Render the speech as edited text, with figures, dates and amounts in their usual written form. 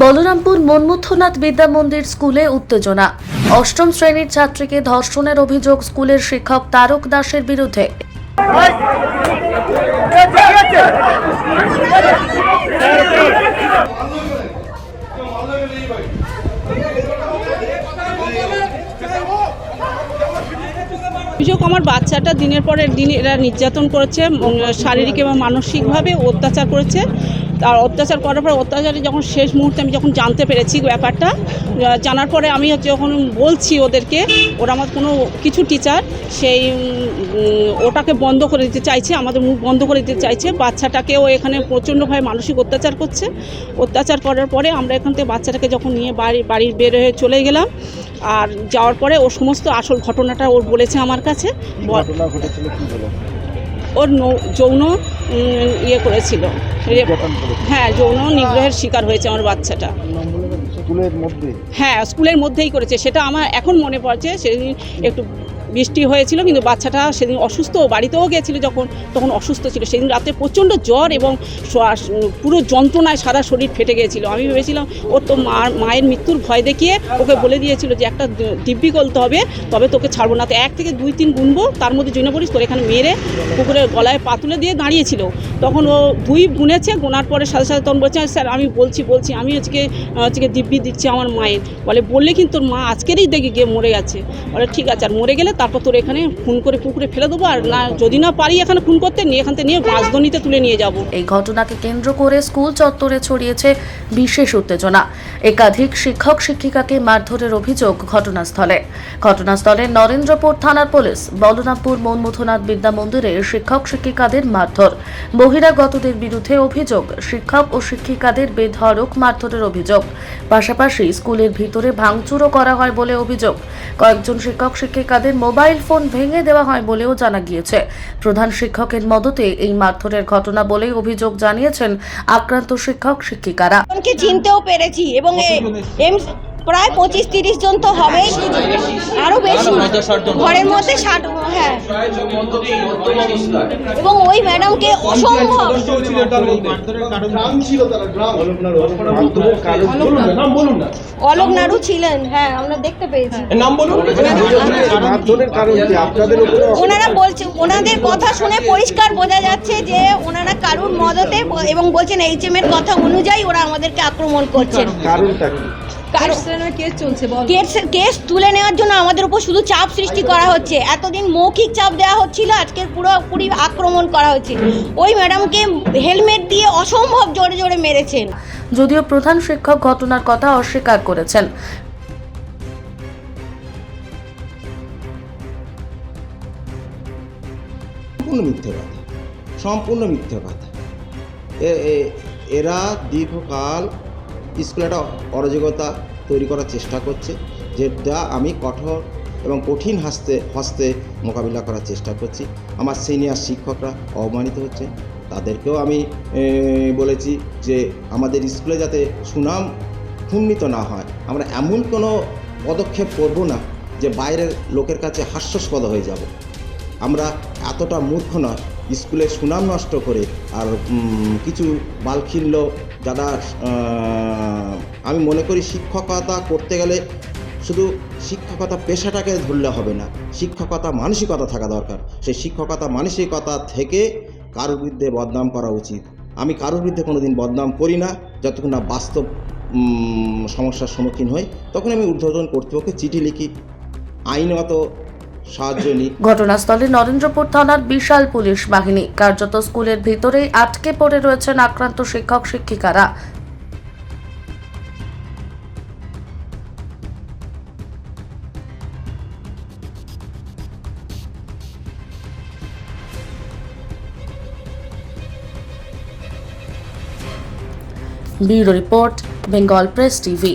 বলরামপুর মন্মথনাথ বিদ্যা মন্দির স্কুলে উত্তেজনা। অষ্টম শ্রেণীর ছাত্রীকে ধর্ষণের অভিযোগ স্কুলের শিক্ষক তারক দাসের বিরুদ্ধে। অভিযোগ, আমার বাচ্চাটা দিনের পর দিন এরা নির্যাতন করেছে, শারীরিক এবং মানসিকভাবে অত্যাচার করেছে। আর অত্যাচার করার পর অত্যাচারে যখন শেষ মুহূর্তে আমি যখন জানতে পেরেছি ব্যাপারটা, জানার পরে আমি যখন বলছি ওদেরকে, ওরা আমার কোনো কিছু টিচার সেই ওটাকে বন্ধ করে দিতে চাইছে, আমাদের মুখ বন্ধ করে দিতে চাইছে। বাচ্চাটাকেও এখানে প্রচণ্ডভাবে মানসিক অত্যাচার করছে। অত্যাচার করার পরে আমরা এখান থেকে বাচ্চাটাকে যখন নিয়ে বাড়ির বের হয়ে চলে গেলাম, আর যাওয়ার পরে ও সমস্ত আসল ঘটনাটা ওর বলেছে আমার কাছে। ওর যৌন ইয়ে করেছিল, হ্যাঁ, যৌন নিগ্রহের শিকার হয়েছে আমার বাচ্চাটা। হ্যাঁ, স্কুলের মধ্যেই করেছে, সেটা আমার এখন মনে পড়ছে। সেদিন একটু বৃষ্টি হয়েছিল, কিন্তু বাচ্চাটা সেদিন অসুস্থ, বাড়িতেও গিয়েছিল যখন, তখন অসুস্থ ছিল। সেদিন রাতে প্রচণ্ড জ্বর এবং পুরো যন্ত্রণায় সারা শরীর ফেটে গিয়েছিল। আমি ভেবেছিলাম ওর তো মায়ের মৃত্যুর ভয় দেখিয়ে ওকে বলে দিয়েছিল যে একটা দিব্যি করতে হবে, তবে তোকে ছাড়বো না। তো 1 থেকে 2, 3 গুনবো, তার মধ্যে জন্য পড়িস, তোর এখানে মেরে পুকুরের গলায় পা তুলে দিয়ে দাঁড়িয়েছিল। তখন ও 2 গুনেছে, গোনার পরে সাথে সাথে তখন বলছে, স্যার আমি বলছি আমি আজকে দিব্যি দিচ্ছি আমার মায়ের। বললে কিন্তু তোর মা আজকেরই দেখে গিয়ে মরে গেছে। বলে ঠিক আছে, আর মরে গেলে তারপর তোর এখানে খুন করে পুকুরে ফেলে দেবো, আর না যদি না পারি এখানে খুন করতে, নিয়ে এখান থেকে নিয়ে রাজধানীতে তুলে নিয়ে যাব। এই ঘটনাকে কেন্দ্র করে স্কুল চত্বরে ছড়িয়েছে বিশেষ উত্তেজনা। একাধিক শিক্ষক শিক্ষিকাকে মারধরের অভিযোগ ঘটনাস্থলে নরেন্দ্রপুর থানার পুলিশ। বলরামপুর মন্মথনাথ বিদ্যা মন্দিরে শিক্ষক শিক্ষিকাদের মারধর। বহিরাগতদের বিরুদ্ধে অভিযোগ, শিক্ষক ও শিক্ষিকাদের বেধড়ক মারধরের অভিযোগ। পাশাপাশি স্কুলের ভিতরে ভাঙচুরও করা হয় বলে অভিযোগ। কয়েকজন শিক্ষক শিক্ষিকাদের মোবাইল ফোন ভেঙে দেওয়া হয় বলেও জানা গিয়েছে। প্রধান শিক্ষকের মদতে এই মারধরের ঘটনা বলেই অভিযোগ জানিয়েছেন আক্রান্ত শিক্ষক শিক্ষিকারা। চিনতেও পেরেছি এবং প্রায় 25-30 জন তো হবেই, আরো বেশি, ঘরের মধ্যে 60। হ্যাঁ, এবং ওই ম্যাডামকে অসম্ভব। অলোক নাড়ু ছিলেন, হ্যাঁ আমরা দেখতে পেয়েছি। ওনারা বলছেন, ওনাদের কথা শুনে পরিষ্কার বোঝা যাচ্ছে যে ওনারা কারুর মদতে, এবং বলছেন HM এর কথা অনুযায়ী ওরা আমাদেরকে আক্রমণ করছেন। কেস তুলে নেওয়ার জন্য আমাদের উপর শুধু চাপ সৃষ্টি করা হচ্ছে। এতদিন মৌখিক চাপ দেওয়া হচ্ছিল, আজকে পুরোপুরি আক্রমণ করা হচ্ছে। ওই ম্যাডামকে হেলমেট দিয়ে অসম্ভব জোরে জোরে মেরেছেন। যদিও প্রধান শিক্ষক ঘটনার কথা অস্বীকার করেছেন। সম্পূর্ণ মিথ্যে কথা। এরা দীর্ঘকাল স্কুলে একটা অরাজকতা তৈরি করার চেষ্টা করছে, যেটা আমি কঠোর এবং কঠিন হস্তে মোকাবিলা করার চেষ্টা করছি। আমার সিনিয়র শিক্ষকরা অবমানিত হচ্ছে, তাদেরকেও আমি বলেছি যে আমাদের স্কুলে যাতে সুনাম ক্ষুণ্ণিত না হয়, আমরা এমন কোনো পদক্ষেপ করব না যে বাইরের লোকের কাছে হাস্যাস্পদ হয়ে যাব। আমরা এতটা মূর্খ নয় স্কুলের সুনাম নষ্ট করে। আর কিছু বালখিল্য যারা, আমি মনে করি শিক্ষকতা করতে গেলে শুধু শিক্ষকতা পেশাটাকে ধরলে হবে না, শিক্ষকতা মানসিকতা থাকা দরকার। সেই শিক্ষকতা মানসিকতা থেকে কারোর বিরুদ্ধে বদনাম করা উচিত। আমি কারোর বিরুদ্ধে কোনো দিন বদনাম করি না, যতক্ষণ না বাস্তব সমস্যার সম্মুখীন হই, তখন আমি ঊর্ধ্বতন কর্তৃপক্ষকে চিঠি লিখি, আইনগত সাহায্য নিই। ঘটনাস্থলে নরেন্দ্রপুর থানার বিশাল পুলিশ বাহিনী। কার্যত স্কুলের ভিতরেই আটকে পড়ে রয়েছেন আক্রান্ত শিক্ষক শিক্ষিকারা। Bureau report, Bengal press TV.